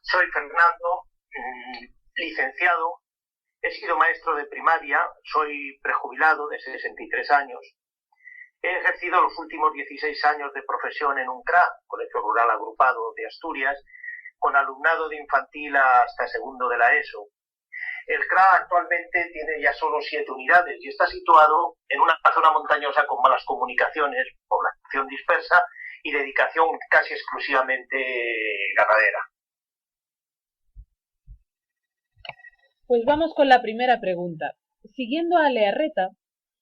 Soy Fernando, licenciado, he sido maestro de primaria, soy prejubilado de 63 años. He ejercido los últimos 16 años de profesión en un CRA, Colegio Rural Agrupado de Asturias, con alumnado de infantil hasta segundo de la ESO. El CRA actualmente tiene ya solo 7 unidades y está situado en una zona montañosa con malas comunicaciones, población dispersa y dedicación casi exclusivamente ganadera. Pues vamos con la primera pregunta. Siguiendo a Learreta,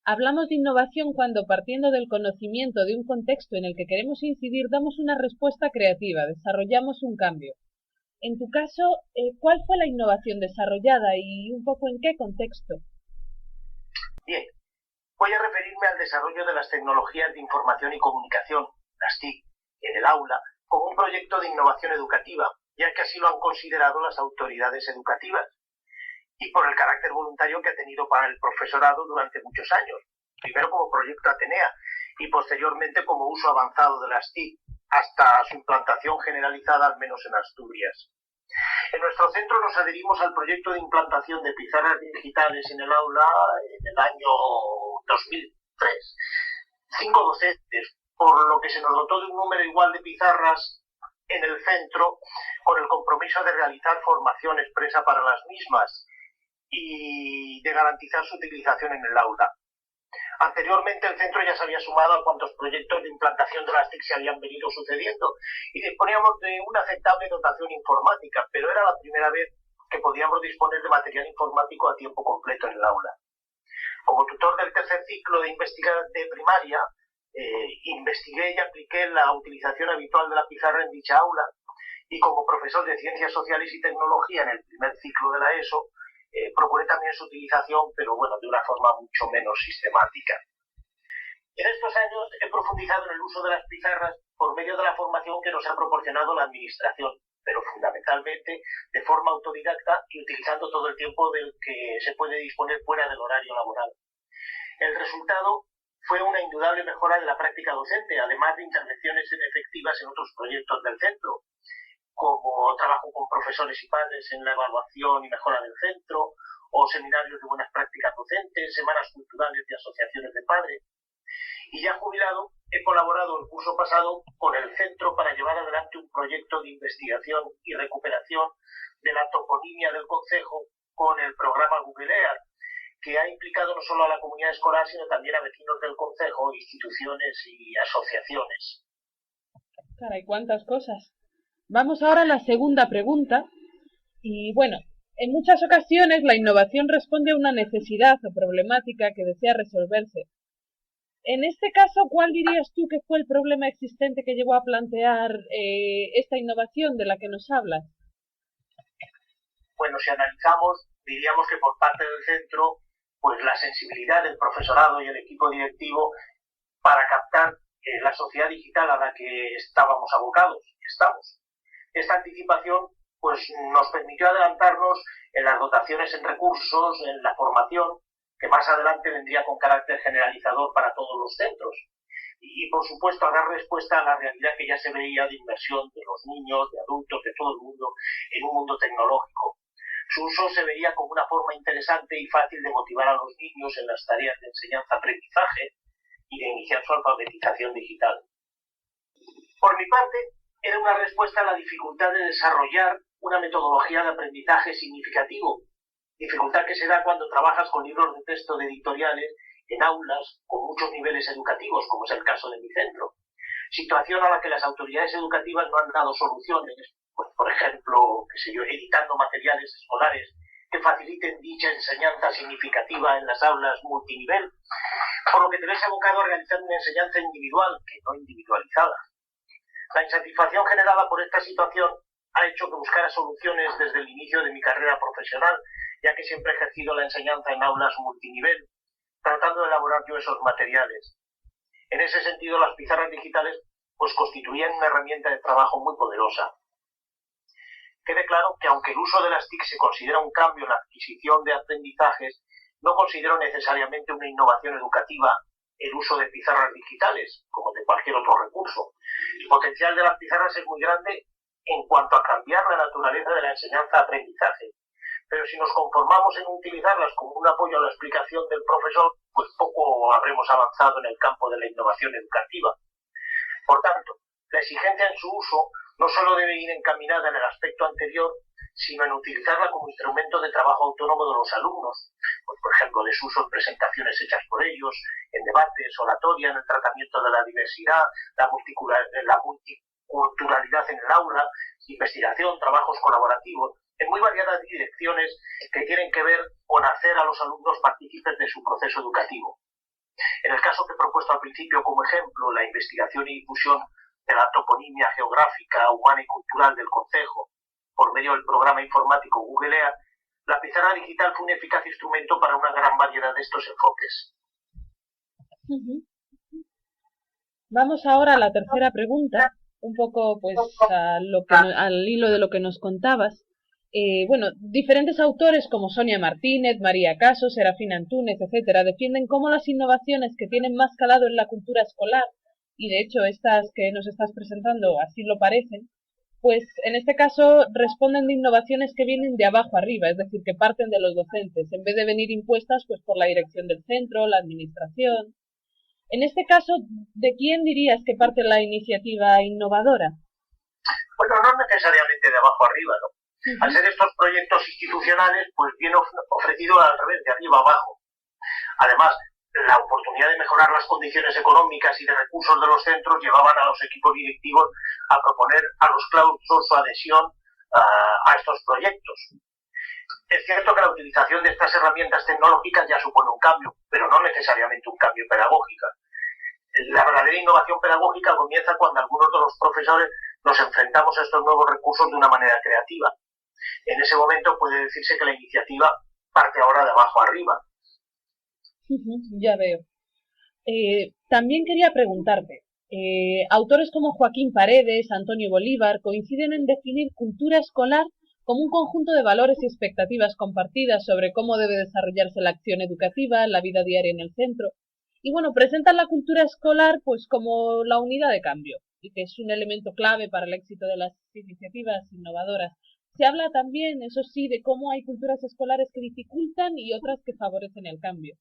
hablamos de innovación cuando, partiendo del conocimiento de un contexto en el que queremos incidir, damos una respuesta creativa, desarrollamos un cambio. En tu caso, ¿cuál fue la innovación desarrollada y un poco en qué contexto? Bien, voy a referirme al desarrollo de las tecnologías de información y comunicación, las TIC, en el aula, como un proyecto de innovación educativa, ya que así lo han considerado las autoridades educativas, y por el carácter voluntario que ha tenido para el profesorado durante muchos años, primero como proyecto Atenea y posteriormente como uso avanzado de las TIC, hasta su implantación generalizada al menos en Asturias. En nuestro centro nos adherimos al proyecto de implantación de pizarras digitales en el aula en el año 2003. 5 docentes, por lo que se nos dotó de un número igual de pizarras en el centro, con el compromiso de realizar formación expresa para las mismas y de garantizar su utilización en el aula. Anteriormente el centro ya se había sumado a cuantos proyectos de implantación de las TIC se habían venido sucediendo y disponíamos de una aceptable dotación informática, pero era la primera vez que podíamos disponer de material informático a tiempo completo en el aula. Como tutor del tercer ciclo de investigación de primaria, investigué y apliqué la utilización habitual de la pizarra en dicha aula, y como profesor de Ciencias Sociales y Tecnología en el primer ciclo de la ESO, procuré también su utilización, pero bueno, de una forma mucho menos sistemática. En estos años he profundizado en el uso de las pizarras por medio de la formación que nos ha proporcionado la Administración, pero fundamentalmente de forma autodidacta y utilizando todo el tiempo del que se puede disponer fuera del horario laboral. El resultado fue una indudable mejora en la práctica docente, además de intervenciones efectivas en otros proyectos del centro, como trabajo con profesores y padres en la evaluación y mejora del centro, o seminarios de buenas prácticas docentes, semanas culturales de asociaciones de padres. Y ya jubilado, he colaborado el curso pasado con el centro para llevar adelante un proyecto de investigación y recuperación de la toponimia del concejo con el programa Google Earth, que ha implicado no solo a la comunidad escolar, sino también a vecinos del concejo, instituciones y asociaciones. Caray, cuántas cosas. Vamos ahora a la segunda pregunta. Y bueno, en muchas ocasiones la innovación responde a una necesidad o problemática que desea resolverse. En este caso, ¿cuál dirías tú que fue el problema existente que llevó a plantear esta innovación de la que nos hablas? Bueno, si analizamos, diríamos que por parte del centro, pues la sensibilidad del profesorado y el equipo directivo para captar la sociedad digital a la que estábamos abocados, estamos. Esta anticipación pues nos permitió adelantarnos en las dotaciones en recursos, en la formación, que más adelante vendría con carácter generalizador para todos los centros. Y por supuesto, a dar respuesta a la realidad que ya se veía de inversión de los niños, de adultos, de todo el mundo, en un mundo tecnológico. Su uso se veía como una forma interesante y fácil de motivar a los niños en las tareas de enseñanza-aprendizaje y de iniciar su alfabetización digital. Por mi parte, era una respuesta a la dificultad de desarrollar una metodología de aprendizaje significativo, dificultad que se da cuando trabajas con libros de texto de editoriales en aulas con muchos niveles educativos, como es el caso de mi centro. Situación a la que las autoridades educativas no han dado soluciones, pues, por ejemplo, editando materiales escolares que faciliten dicha enseñanza significativa en las aulas multinivel, por lo que te ves abocado a realizar una enseñanza individual, que no individualizada. La insatisfacción generada por esta situación ha hecho que buscara soluciones desde el inicio de mi carrera profesional, ya que siempre he ejercido la enseñanza en aulas multinivel, tratando de elaborar yo esos materiales. En ese sentido, las pizarras digitales pues constituían una herramienta de trabajo muy poderosa. Quede claro que aunque el uso de las TIC se considera un cambio en la adquisición de aprendizajes, no considero necesariamente una innovación educativa el uso de pizarras digitales, como de cualquier otro recurso. El potencial de las pizarras es muy grande en cuanto a cambiar la naturaleza de la enseñanza-aprendizaje. Pero si nos conformamos en utilizarlas como un apoyo a la explicación del profesor, pues poco habremos avanzado en el campo de la innovación educativa. Por tanto, la exigencia en su uso no solo debe ir encaminada en el aspecto anterior, sino en utilizarla como instrumento de trabajo autónomo de los alumnos, pues, por ejemplo, de su uso en presentaciones hechas por ellos, en debates, oratoria, en el tratamiento de la diversidad, la multiculturalidad en el aula, investigación, trabajos colaborativos, en muy variadas direcciones que tienen que ver con hacer a los alumnos partícipes de su proceso educativo. En el caso que he propuesto al principio como ejemplo, la investigación y difusión de la toponimia geográfica, humana y cultural del concejo, por medio del programa informático Google Earth, la pizarra digital fue un eficaz instrumento para una gran variedad de estos enfoques. Vamos ahora a la tercera pregunta, un poco pues al hilo de lo que nos contabas. Diferentes autores como Sonia Martínez, María Caso, Serafina Antúnez, etcétera, defienden cómo las innovaciones que tienen más calado en la cultura escolar, y de hecho estas que nos estás presentando así lo parecen, pues en este caso responden de innovaciones que vienen de abajo arriba, es decir, que parten de los docentes, en vez de venir impuestas pues por la dirección del centro, la administración. En este caso, ¿de quién dirías que parte la iniciativa innovadora? Bueno, no necesariamente de abajo arriba, ¿no? Al ser estos proyectos institucionales, pues viene ofrecido al revés, de arriba abajo. Además, la oportunidad de mejorar las condiciones económicas y de recursos de los centros llevaban a los equipos directivos a proponer a los claustros su adhesión a estos proyectos. Es cierto que la utilización de estas herramientas tecnológicas ya supone un cambio, pero no necesariamente un cambio pedagógico. La verdadera innovación pedagógica comienza cuando algunos de los profesores nos enfrentamos a estos nuevos recursos de una manera creativa. En ese momento puede decirse que la iniciativa parte ahora de abajo arriba. Ya veo. También quería preguntarte, autores como Joaquín Paredes, Antonio Bolívar, coinciden en definir cultura escolar como un conjunto de valores y expectativas compartidas sobre cómo debe desarrollarse la acción educativa, la vida diaria en el centro. Y bueno, presentan la cultura escolar pues como la unidad de cambio, y que es un elemento clave para el éxito de las iniciativas innovadoras. Se habla también, eso sí, de cómo hay culturas escolares que dificultan y otras que favorecen el cambio.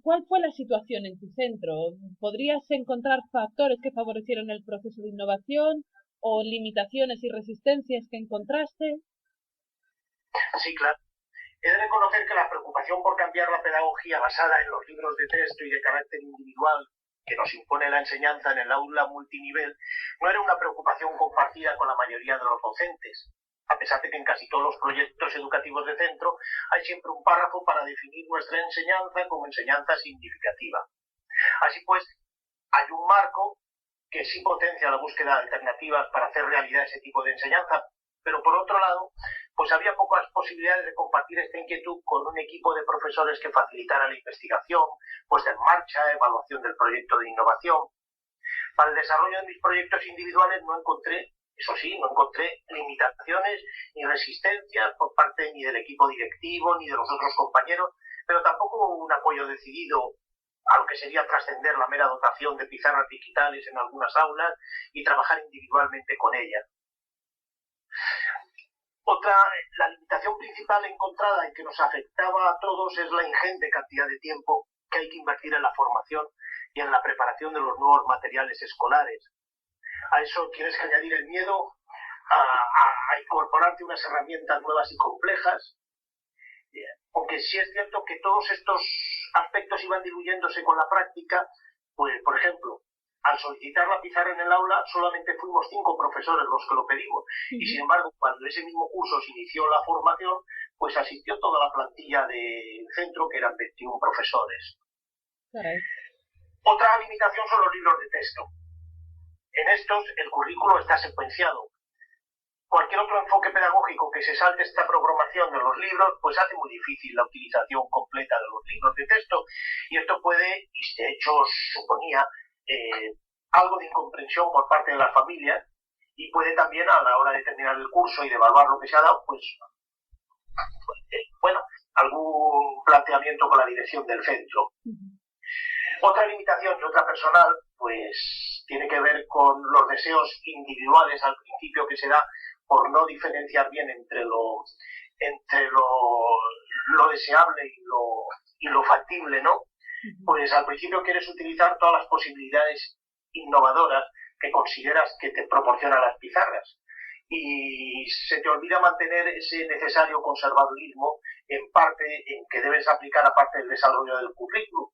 ¿Cuál fue la situación en tu centro? ¿Podrías encontrar factores que favorecieron el proceso de innovación o limitaciones y resistencias que encontraste? Sí, claro. He de reconocer que la preocupación por cambiar la pedagogía basada en los libros de texto y de carácter individual que nos impone la enseñanza en el aula multinivel no era una preocupación compartida con la mayoría de los docentes, a pesar de que en casi todos los proyectos educativos de centro hay siempre un párrafo para definir nuestra enseñanza como enseñanza significativa. Así pues, hay un marco que sí potencia la búsqueda de alternativas para hacer realidad ese tipo de enseñanza, pero por otro lado, pues había pocas posibilidades de compartir esta inquietud con un equipo de profesores que facilitara la investigación, puesta en marcha, evaluación del proyecto de innovación. Para el desarrollo de mis proyectos individuales no encontré limitaciones ni resistencias por parte ni del equipo directivo ni de los otros compañeros, pero tampoco hubo un apoyo decidido a lo que sería trascender la mera dotación de pizarras digitales en algunas aulas y trabajar individualmente con ellas. La limitación principal encontrada y que nos afectaba a todos es la ingente cantidad de tiempo que hay que invertir en la formación y en la preparación de los nuevos materiales escolares. A eso tienes que añadir el miedo a incorporarte unas herramientas nuevas y complejas, aunque sí es cierto que todos estos aspectos iban diluyéndose con la práctica, pues por ejemplo, al solicitar la pizarra en el aula solamente fuimos 5 profesores los que lo pedimos y sin embargo cuando ese mismo curso se inició la formación pues asistió toda la plantilla del centro que eran 21 profesores. Otra limitación son los libros de texto. En estos el currículo está secuenciado. Cualquier otro enfoque pedagógico que se salte esta programación de los libros pues hace muy difícil la utilización completa de los libros de texto y esto puede, y de hecho suponía algo de incomprensión por parte de las familias y puede también a la hora de terminar el curso y de evaluar lo que se ha dado algún planteamiento con la dirección del centro. Otra limitación y otra personal pues tiene que ver con los deseos individuales al principio que se da por no diferenciar bien entre lo deseable y lo factible, ¿no? Pues al principio quieres utilizar todas las posibilidades innovadoras que consideras que te proporcionan las pizarras. Y se te olvida mantener ese necesario conservadurismo en que debes aplicar aparte del desarrollo del currículum.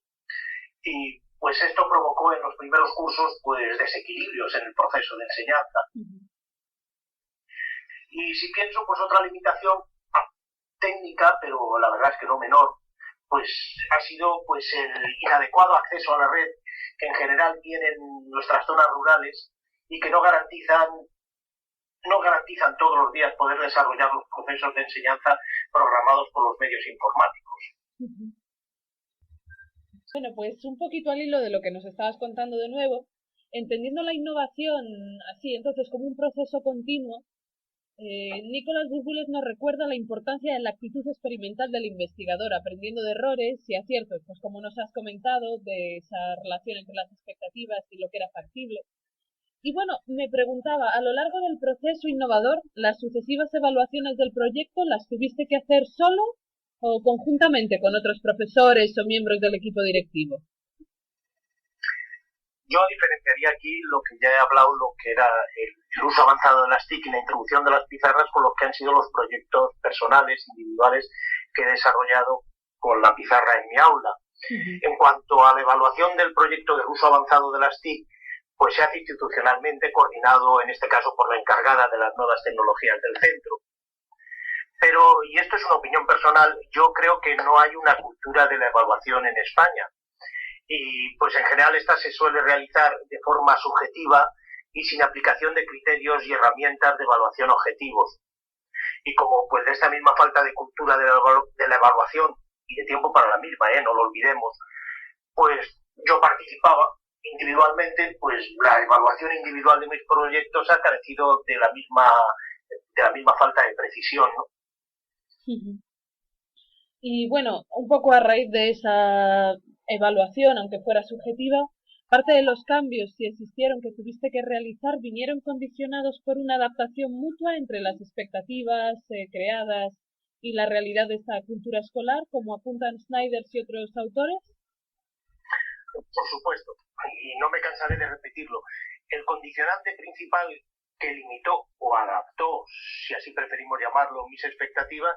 Y pues esto provocó en los primeros cursos pues desequilibrios en el proceso de enseñanza. Y si pienso, pues otra limitación técnica, pero la verdad es que no menor, pues ha sido pues el inadecuado acceso a la red que en general tienen nuestras zonas rurales y que no garantizan todos los días poder desarrollar los procesos de enseñanza programados por los medios informáticos. Bueno, pues un poquito al hilo de lo que nos estabas contando de nuevo, entendiendo la innovación así, entonces, como un proceso continuo, Nicolás Burbules nos recuerda la importancia de la actitud experimental del investigador, aprendiendo de errores y aciertos, pues como nos has comentado, de esa relación entre las expectativas y lo que era factible. Y bueno, me preguntaba, a lo largo del proceso innovador, ¿las sucesivas evaluaciones del proyecto las tuviste que hacer solo o conjuntamente con otros profesores o miembros del equipo directivo? Yo diferenciaría aquí lo que ya he hablado, lo que era el uso avanzado de las TIC y la introducción de las pizarras con lo que han sido los proyectos personales, individuales, que he desarrollado con la pizarra en mi aula. En cuanto a la evaluación del proyecto del uso avanzado de las TIC, pues se hace institucionalmente, coordinado en este caso por la encargada de las nuevas tecnologías del centro. Pero, y esto es una opinión personal, yo creo que no hay una cultura de la evaluación en España. Y pues en general esta se suele realizar de forma subjetiva y sin aplicación de criterios y herramientas de evaluación objetivos. Y como pues de esta misma falta de cultura de la evaluación y de tiempo para la misma, no lo olvidemos, pues yo participaba individualmente, pues la evaluación individual de mis proyectos ha carecido de la misma falta de precisión, ¿no? Y bueno, un poco a raíz de esa evaluación, aunque fuera subjetiva, parte de los cambios, si existieron, que tuviste que realizar, vinieron condicionados por una adaptación mutua entre las expectativas creadas y la realidad de esta cultura escolar, como apuntan Snyders y otros autores. Por supuesto, y no me cansaré de repetirlo. El condicionante principal que limitó o adaptó, si así preferimos llamarlo, mis expectativas,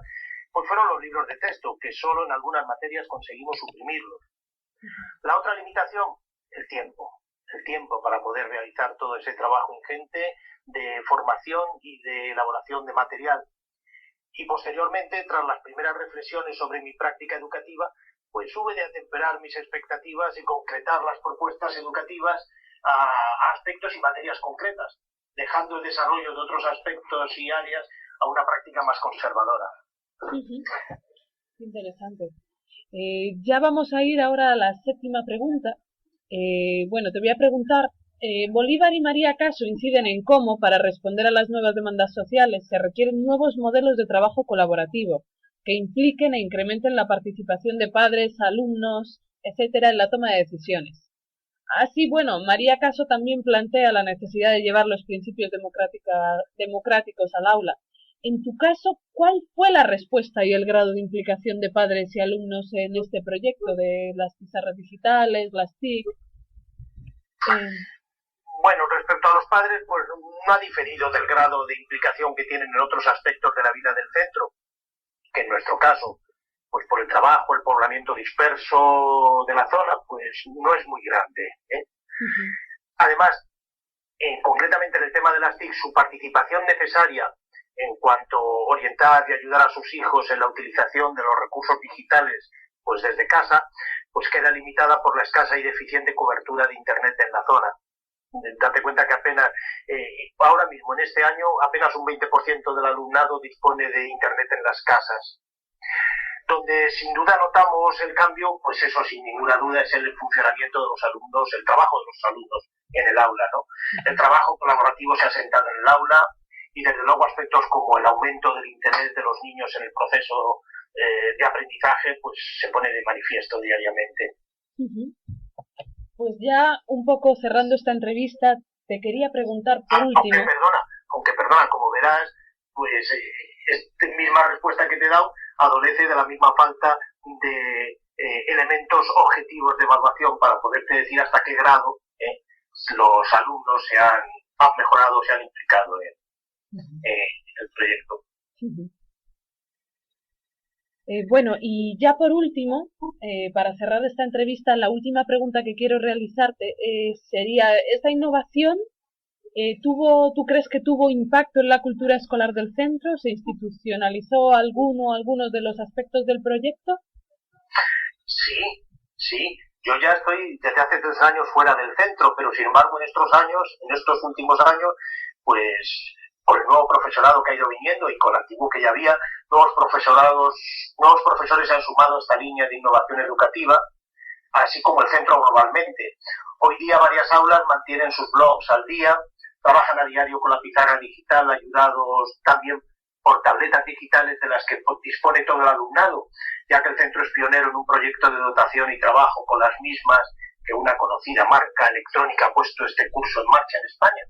pues fueron los libros de texto, que solo en algunas materias conseguimos suprimirlos. La otra limitación, el tiempo para poder realizar todo ese trabajo ingente de formación y de elaboración de material. Y posteriormente, tras las primeras reflexiones sobre mi práctica educativa, pues hube de atemperar mis expectativas y concretar las propuestas educativas a aspectos y materias concretas, dejando el desarrollo de otros aspectos y áreas a una práctica más conservadora. Interesante. Ya vamos a ir ahora a la séptima pregunta. Bueno, te voy a preguntar, Bolívar y María Caso inciden en cómo, para responder a las nuevas demandas sociales, se requieren nuevos modelos de trabajo colaborativo que impliquen e incrementen la participación de padres, alumnos, etcétera, en la toma de decisiones. Así, bueno, María Caso también plantea la necesidad de llevar los principios democráticos al aula. En tu caso, ¿cuál fue la respuesta y el grado de implicación de padres y alumnos en este proyecto de las pizarras digitales, las TIC? Bueno, respecto a los padres, pues no ha diferido del grado de implicación que tienen en otros aspectos de la vida del centro, que en nuestro caso, pues por el trabajo, el poblamiento disperso de la zona, pues no es muy grande. Además, concretamente en el tema de las TIC, su participación necesaria en cuanto a orientar y ayudar a sus hijos en la utilización de los recursos digitales pues desde casa, pues queda limitada por la escasa y deficiente cobertura de Internet en la zona. Date cuenta que apenas, ahora mismo en este año, apenas un 20% del alumnado dispone de Internet en las casas. Donde sin duda notamos el cambio, pues eso sin ninguna duda es el funcionamiento de los alumnos, el trabajo de los alumnos en el aula, ¿no? El trabajo colaborativo se ha sentado en el aula, y desde luego aspectos como el aumento del interés de los niños en el proceso de aprendizaje pues se pone de manifiesto diariamente. Pues ya un poco cerrando esta entrevista, te quería preguntar por último... Aunque perdona, como verás, pues esta misma respuesta que te he dado adolece de la misma falta de elementos objetivos de evaluación para poderte decir hasta qué grado los alumnos han mejorado, se han implicado en el proyecto. Bueno, y ya por último, para cerrar esta entrevista, la última pregunta que quiero realizarte sería, ¿esta innovación ¿tú crees que tuvo impacto en la cultura escolar del centro? ¿Se institucionalizó algunos de los aspectos del proyecto? Sí. Yo ya estoy desde hace 3 años fuera del centro, pero sin embargo en estos últimos años, pues por el nuevo profesorado que ha ido viniendo y con el antiguo que ya había, nuevos profesores se han sumado a esta línea de innovación educativa, así como el centro globalmente. Hoy día varias aulas mantienen sus blogs al día, trabajan a diario con la pizarra digital, ayudados también por tabletas digitales de las que dispone todo el alumnado, ya que el centro es pionero en un proyecto de dotación y trabajo con las mismas que una conocida marca electrónica ha puesto este curso en marcha en España.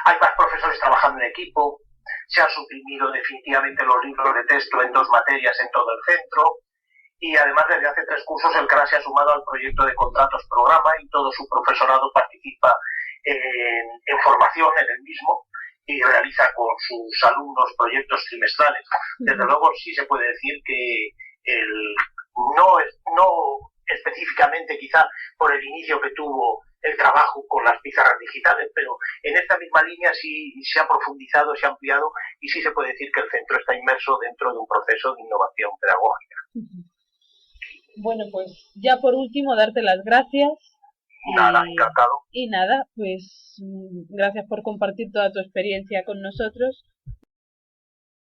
Hay más profesores trabajando en equipo, se han suprimido definitivamente los libros de texto en 2 materias en todo el centro, y además desde hace 3 cursos el CRA se ha sumado al proyecto de contratos programa y todo su profesorado participa en formación en el mismo y realiza con sus alumnos proyectos trimestrales. Desde luego sí se puede decir que no específicamente quizá por el inicio que tuvo el trabajo con las pizarras digitales, pero en esta misma línea sí se ha profundizado, se ha ampliado y sí se puede decir que el centro está inmerso dentro de un proceso de innovación pedagógica. Bueno, pues ya por último darte las gracias. Nada, encantado. Y nada, pues gracias por compartir toda tu experiencia con nosotros